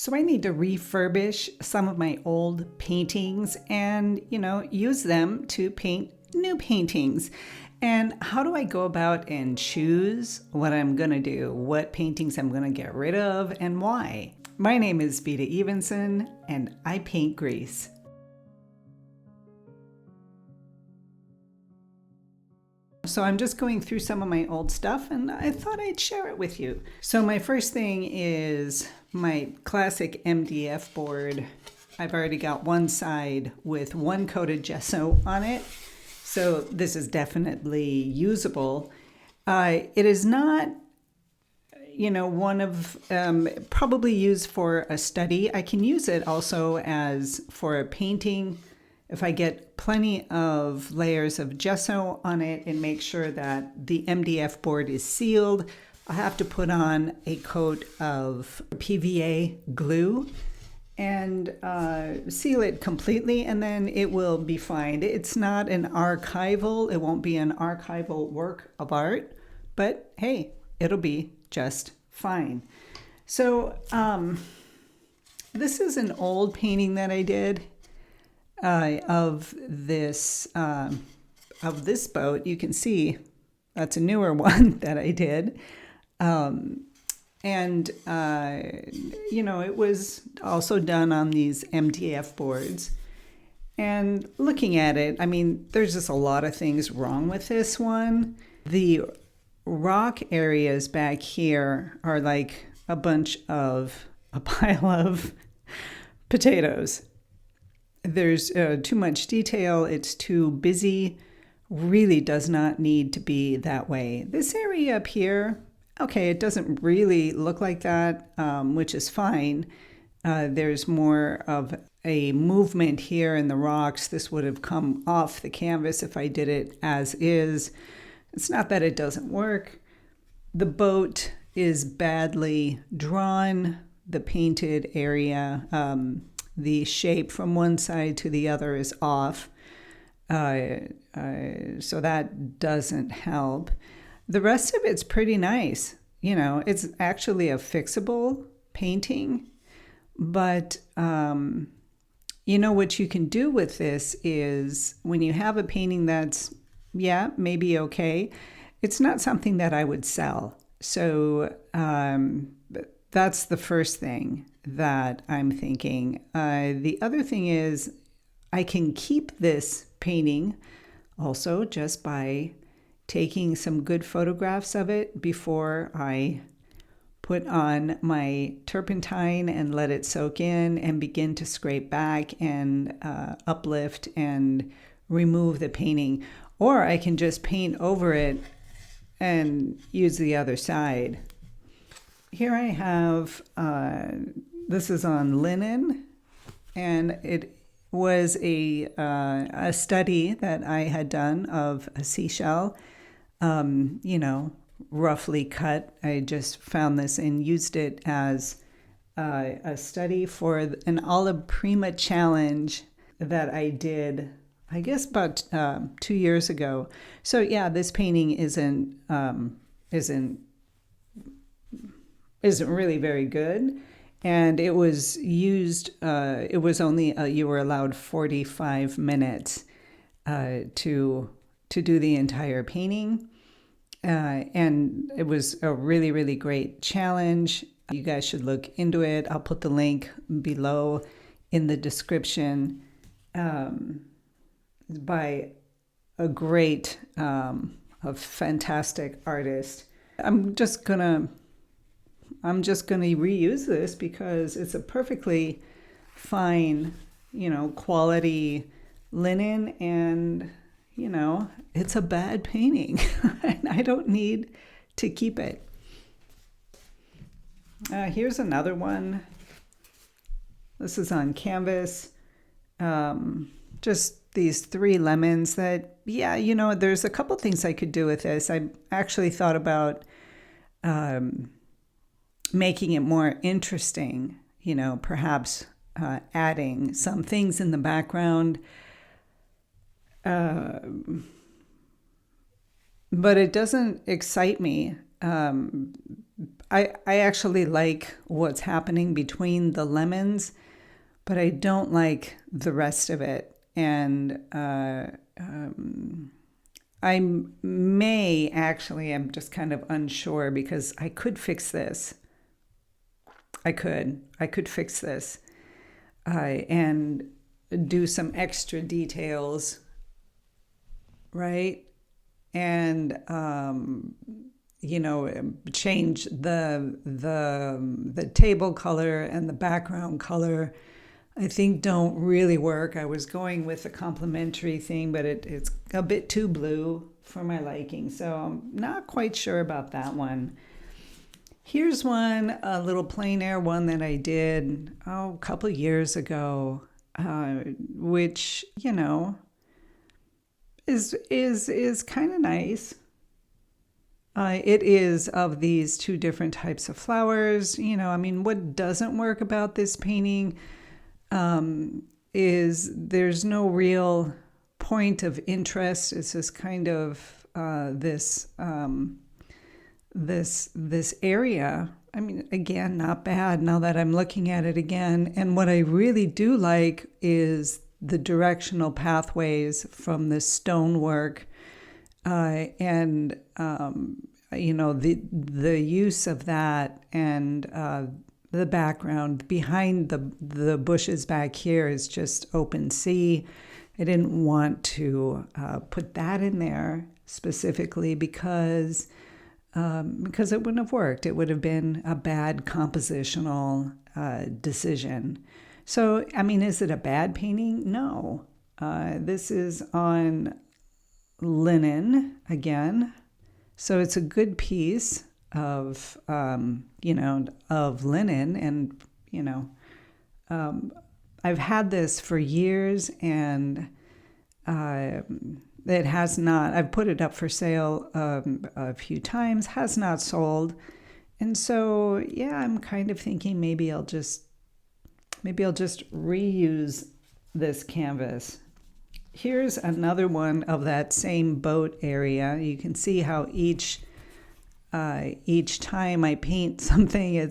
So I need to refurbish some of my old paintings and, use them to paint new paintings. And how do I go about and choose what I'm going to do, what paintings I'm going to get rid of, and why? My name is Vita Evenson, and I paint Greece. So I'm just going through some of my old stuff, and I thought I'd share it with you. So my first thing is my classic MDF board. I've already got one side with one coated gesso on it. So this is definitely usable. It is not, one of probably used for a study. I can use it also as for a painting. If I get plenty of layers of gesso on it and make sure that the MDF board is sealed, I have to put on a coat of PVA glue and seal it completely, and then it will be fine. It's not it won't be an archival work of art, but hey, it'll be just fine. So this is an old painting that I did of this boat. You can see that's a newer one that I did. It was also done on these MDF boards. And looking at it, there's just a lot of things wrong with this one. The rock areas back here are like a pile of potatoes. There's too much detail. It's too busy. Really does not need to be that way. This area up here, okay, it doesn't really look like that, which is fine. There's more of a movement here in the rocks. This would have come off the canvas if I did it as is. It's not that it doesn't work. The boat is badly drawn. The painted area, the shape from one side to the other is off. So that doesn't help. The rest of it's pretty nice. It's actually a fixable painting. But, what you can do with this is when you have a painting that's, maybe okay, it's not something that I would sell. So that's the first thing that I'm thinking. The other thing is I can keep this painting also just by taking some good photographs of it before I put on my turpentine and let it soak in and begin to scrape back and uplift and remove the painting. Or I can just paint over it and use the other side. Here I have, this is on linen, and it was a study that I had done of a seashell, roughly cut. I just found this and used it as a study for an Alla Prima challenge that I did, I guess about 2 years ago. So yeah, this painting isn't really very good. And it was used, it was only, you were allowed 45 minutes to do the entire painting. And it was a really, really great challenge. You guys should look into it. I'll put the link below in the description, by a great, a fantastic artist. I'm just gonna reuse this because it's a perfectly fine, quality linen, and, it's a bad painting and I don't need to keep it. Here's another one. This is on canvas. Just these 3 lemons that, there's a couple things I could do with this. I actually thought about, making it more interesting, perhaps adding some things in the background. But it doesn't excite me. I actually like what's happening between the lemons, but I don't like the rest of it. And I may actually, I'm just kind of unsure because I could fix this. I could fix this and do some extra details, right? And change the table color and the background color. I think don't really work. I was going with a complementary thing, but it's a bit too blue for my liking, so I'm not quite sure about that one. Here's one, a little plein air one that I did a couple years ago, which is kind of nice. It is of these two different types of flowers. What doesn't work about this painting is there's no real point of interest. It's just kind of this area. Again, not bad now that I'm looking at it again. And what I really do like is the directional pathways from the stonework and the use of that and the background behind the bushes back here is just open sea. I didn't want to put that in there specifically because it wouldn't have worked. It would have been a bad compositional decision. So, is it a bad painting? No. This is on linen again. So it's a good piece of, of linen. And, I've had this for years and it has not, I've put it up for sale a few times, has not sold. And so, yeah, I'm kind of thinking maybe I'll just reuse this canvas. Here's another one of that same boat area. You can see how each time I paint something,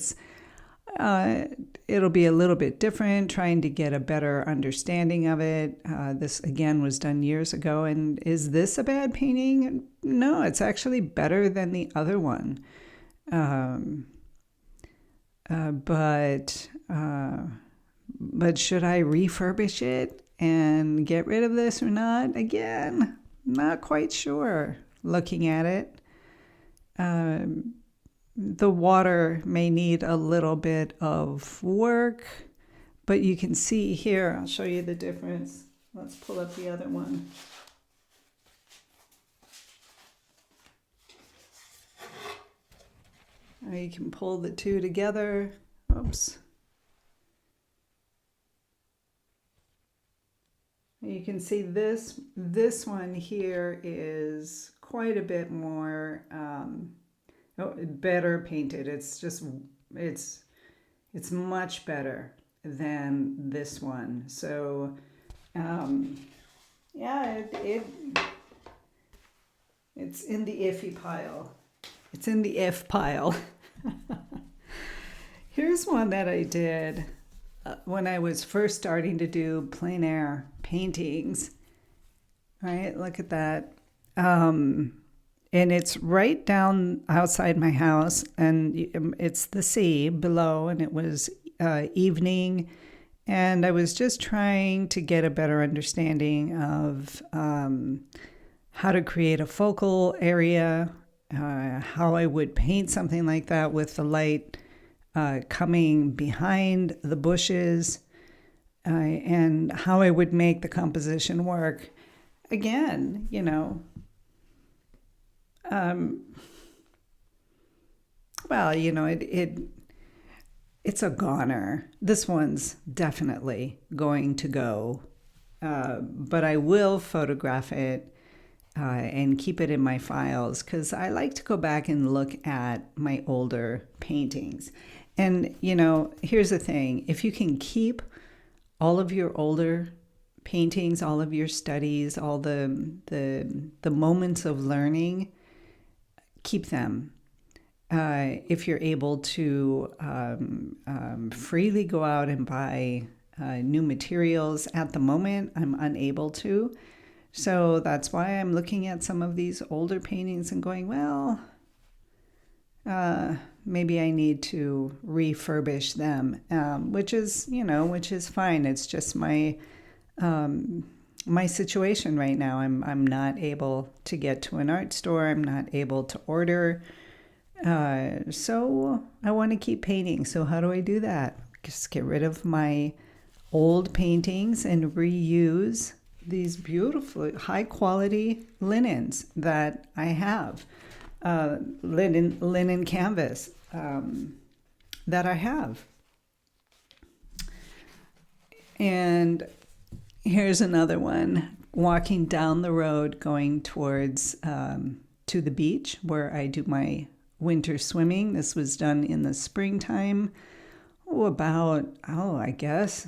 it'll be a little bit different, trying to get a better understanding of it. This, again, was done years ago. And is this a bad painting? No, it's actually better than the other one. But should I refurbish it and get rid of this or not? Again, not quite sure. Looking at it, the water may need a little bit of work, but you can see here, I'll show you the difference. Let's pull up the other one. Now you can pull the two together. Oops. You can see this one here is quite a bit more better painted. It's much better than this one. So yeah, it's in the iffy pile. It's in the if pile. Here's one that I did when I was first starting to do plein air paintings. Right, look at that. And it's right down outside my house, and it's the sea below, and it was evening, and I was just trying to get a better understanding of how to create a focal area, how I would paint something like that with the light coming behind the bushes, and how I would make the composition work. Again, it's a goner. This one's definitely going to go, but I will photograph it and keep it in my files because I like to go back and look at my older paintings. And, here's the thing. If you can keep all of your older paintings, all of your studies, all the moments of learning, keep them. if you're able to freely go out and buy new materials. At the moment, I'm unable to. So that's why I'm looking at some of these older paintings and going, well, maybe I need to refurbish them, which is fine. It's just my situation right now. I'm not able to get to an art store. I'm not able to order. So I want to keep painting. So how do I do that? Just get rid of my old paintings and reuse these beautiful high quality linens that I have, linen canvas that I have. And here's another one, walking down the road going towards to the beach where I do my winter swimming. This was done in the springtime. I guess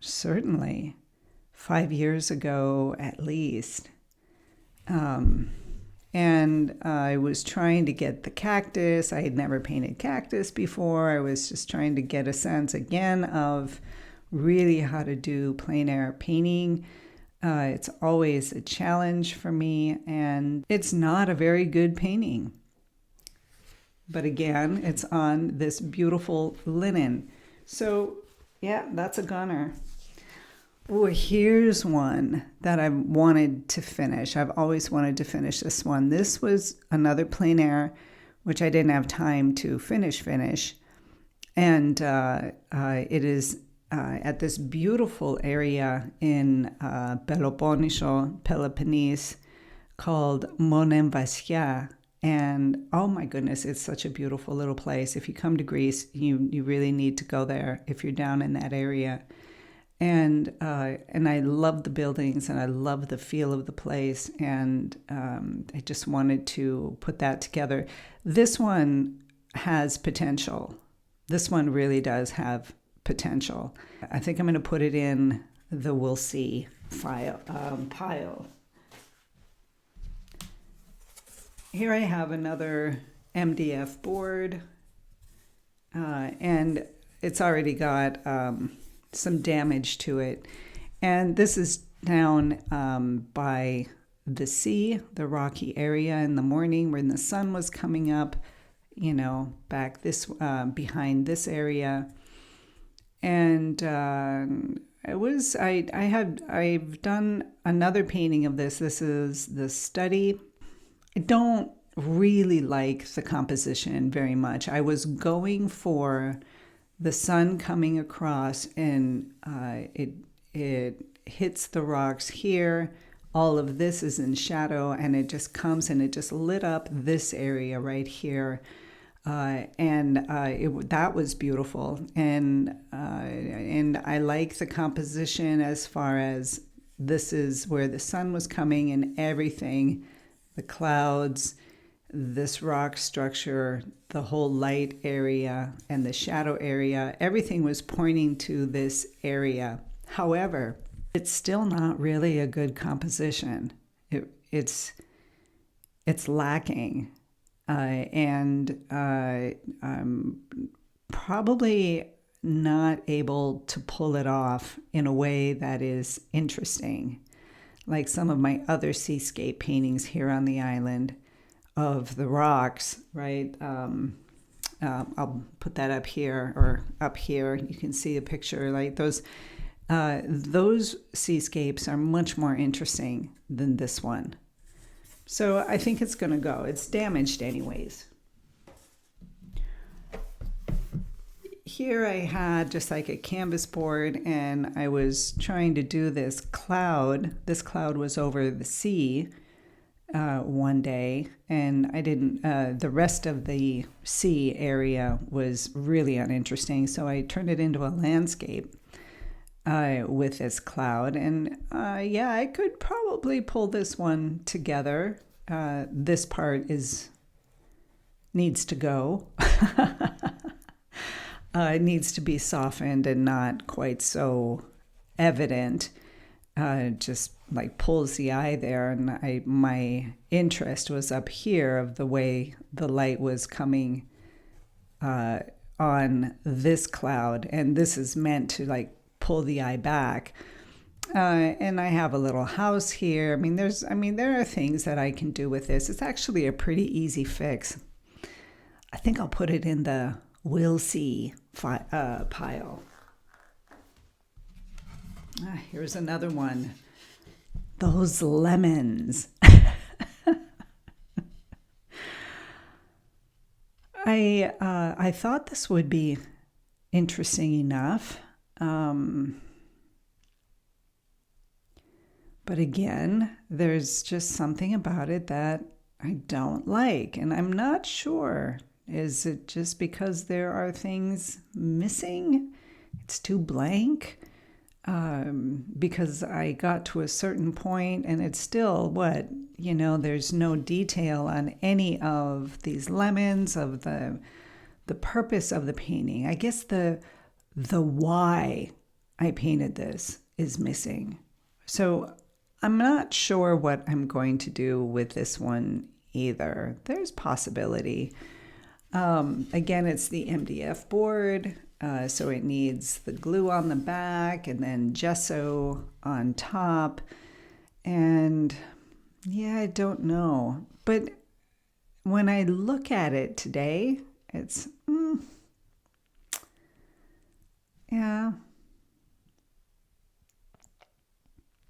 certainly 5 years ago at least. And I was trying to get the cactus. I had never painted cactus before. I was just trying to get a sense again of really how to do plein air painting. It's always a challenge for me, and it's not a very good painting. But again, it's on this beautiful linen. So yeah, that's a gunner. Oh, here's one that I've wanted to finish. I've always wanted to finish this one. This was another plein air, which I didn't have time to finish. And it is at this beautiful area in Peloponnese called Monemvasia. And oh my goodness, it's such a beautiful little place. If you come to Greece, you really need to go there if you're down in that area. And I love the buildings and I love the feel of the place. And I just wanted to put that together. This one has potential. This one really does have potential. I think I'm going to put it in the we'll see pile. Here I have another MDF board. And it's already got some damage to it. And this is down by the sea, the rocky area in the morning when the sun was coming up, back this behind this area. And I've done another painting of this. This is the study. I don't really like the composition very much. I was going for the sun coming across and it hits the rocks here. All of this is in shadow and it just comes and it just lit up this area right here. That was beautiful. And I like the composition as far as this is where the sun was coming and everything, the clouds, this rock structure, the whole light area and the shadow area, everything was pointing to this area. However, it's still not really a good composition. It's lacking. And I'm probably not able to pull it off in a way that is interesting, like some of my other seascape paintings here on the island of the rocks, right? I'll put that up here or up here. You can see a picture like those seascapes are much more interesting than this one. So I think it's going to go. It's damaged anyways. Here I had just like a canvas board and I was trying to do this cloud. This cloud was over the sea one day and I didn't, the rest of the sea area was really uninteresting. So I turned it into a landscape with this cloud. And I could probably pull this one together. This part needs to go. It needs to be softened and not quite so evident. Just like pulls the eye there. And my interest was up here of the way the light was coming on this cloud, and this is meant to like pull the eye back. And I have a little house here. There are things that I can do with this. It's actually a pretty easy fix. I think I'll put it in the we'll see pile. Here's another one. Those lemons. I thought this would be interesting enough. But again, there's just something about it that I don't like. And I'm not sure. Is it just because there are things missing? It's too blank? Because I got to a certain point and it's still there's no detail on any of these lemons, of the purpose of the painting. I guess the why I painted this is missing. So I'm not sure what I'm going to do with this one either. There's possibility. Again, it's the MDF board, so it needs the glue on the back and then gesso on top. And yeah, I don't know. But when I look at it today, it's, yeah.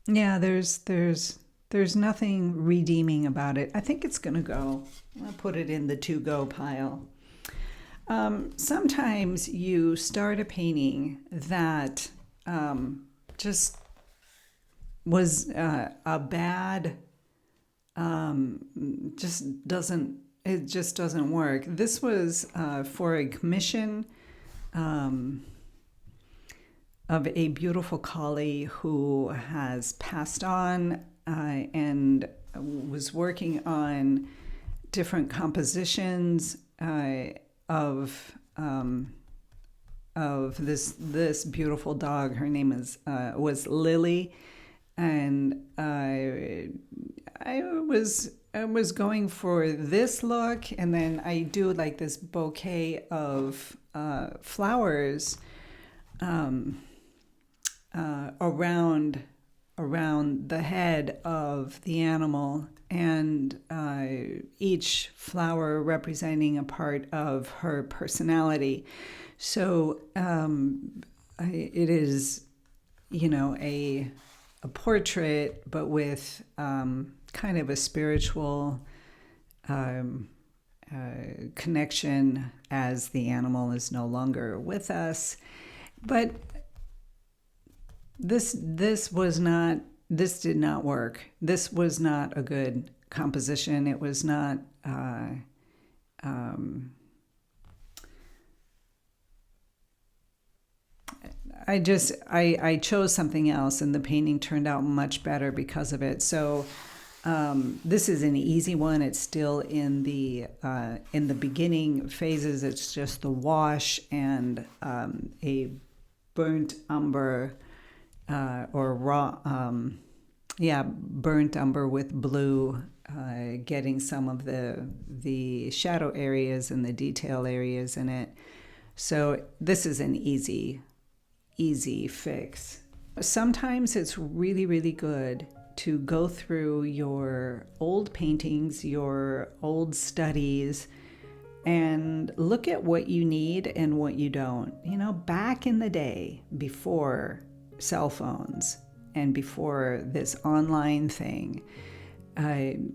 Yeah, there's nothing redeeming about it. I think it's going to go. I'll put it in the to-go pile. Sometimes you start a painting that just was a bad, just doesn't work. This was for a commission of a beautiful collie who has passed on and was working on different compositions of this beautiful dog. Her name was Lily, and I was going for this look, and then I do like this bouquet of flowers around the head of the animal, and each flower representing a part of her personality. So it is, a portrait, but with kind of a spiritual connection, as the animal is no longer with us. But this did not work. This was not a good composition. It was not. I chose something else, and the painting turned out much better because of it. So this is an easy one. It's still in the beginning phases. It's just the wash and a burnt umber. Or raw, burnt umber with blue, getting some of the shadow areas and the detail areas in it. So this is an easy fix. Sometimes it's really, really good to go through your old paintings, your old studies, and look at what you need and what you don't. Back in the day, before cell phones and before this online thing,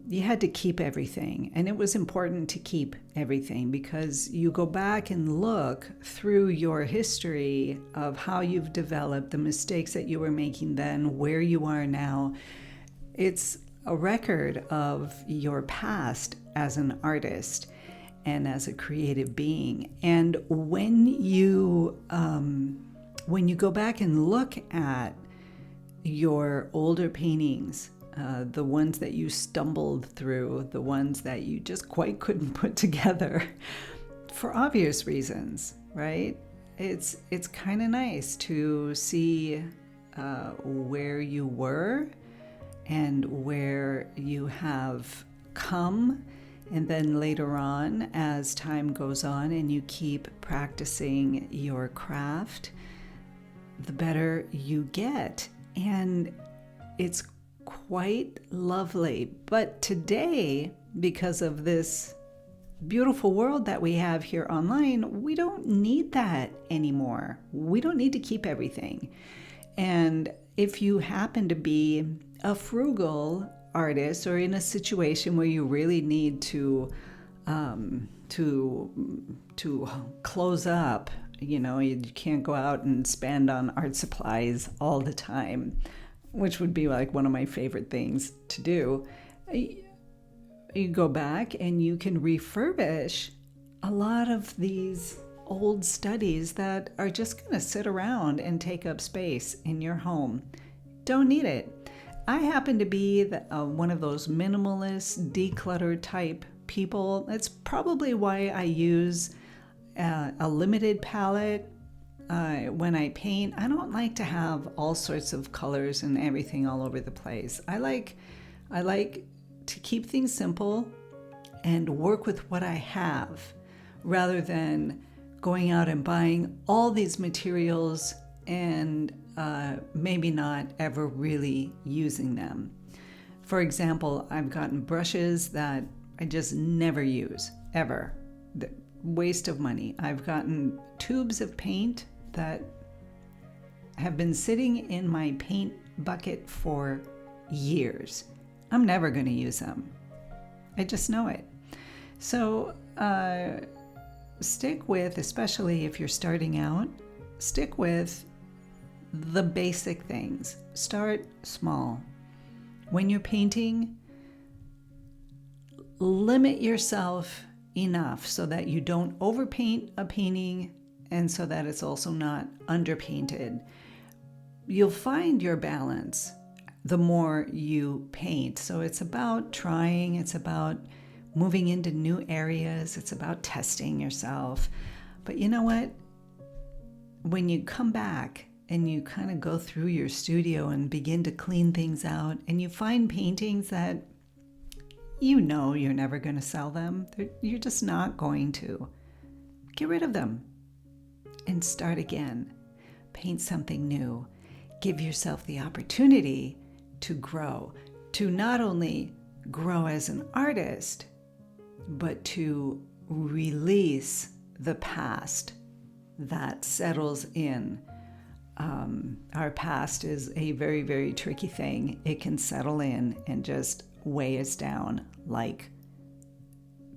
you had to keep everything, and it was important to keep everything because you go back and look through your history of how you've developed, the mistakes that you were making then, where you are now. It's a record of your past as an artist and as a creative being. And when you go back and look at your older paintings, the ones that you stumbled through, the ones that you just quite couldn't put together for obvious reasons, right? It's kind of nice to see where you were and where you have come And then later on, as time goes on and you keep practicing your craft, the better you get. And it's quite lovely. But today, because of this beautiful world that we have here online, we don't need that anymore. We don't need to keep everything. And if you happen to be a frugal artist or in a situation where you really need to close up, you can't go out and spend on art supplies all the time, which would be like one of my favorite things to do. You go back and you can refurbish a lot of these old studies that are just going to sit around and take up space in your home. Don't need it. I happen to be one of those minimalist, decluttered type people. That's probably why I use a limited palette when I paint. I don't like to have all sorts of colors and everything all over the place. I like to keep things simple and work with what I have rather than going out and buying all these materials and maybe not ever really using them. For example, I've gotten brushes that I just never use, ever. The waste of money. I've gotten tubes of paint that have been sitting in my paint bucket for years. I'm never going to use them. I just know it. So stick with, especially if you're starting out, stick with the basic things. Start small. When you're painting, limit yourself enough so that you don't overpaint a painting and so that it's also not underpainted. You'll find your balance the more you paint. So it's about trying, it's about moving into new areas, it's about testing yourself. But you know what? When you come back and you kind of go through your studio and begin to clean things out, and you find paintings that you're never going to sell them, you're just not going to. Get rid of them and start again. Paint something new. Give yourself the opportunity to grow, to not only grow as an artist, but to release the past that settles in. Our past is a very, very tricky thing. It can settle in and just weigh us down like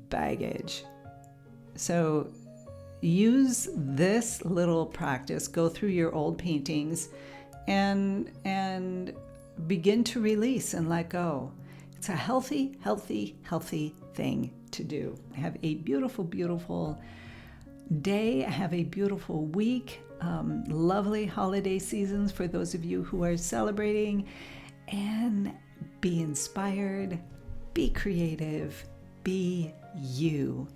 baggage. So use this little practice, go through your old paintings and begin to release and let go. It's a healthy thing to do. Have a beautiful, beautiful day. Have a beautiful week. Lovely holiday seasons for those of you who are celebrating, and be inspired, be creative, be you.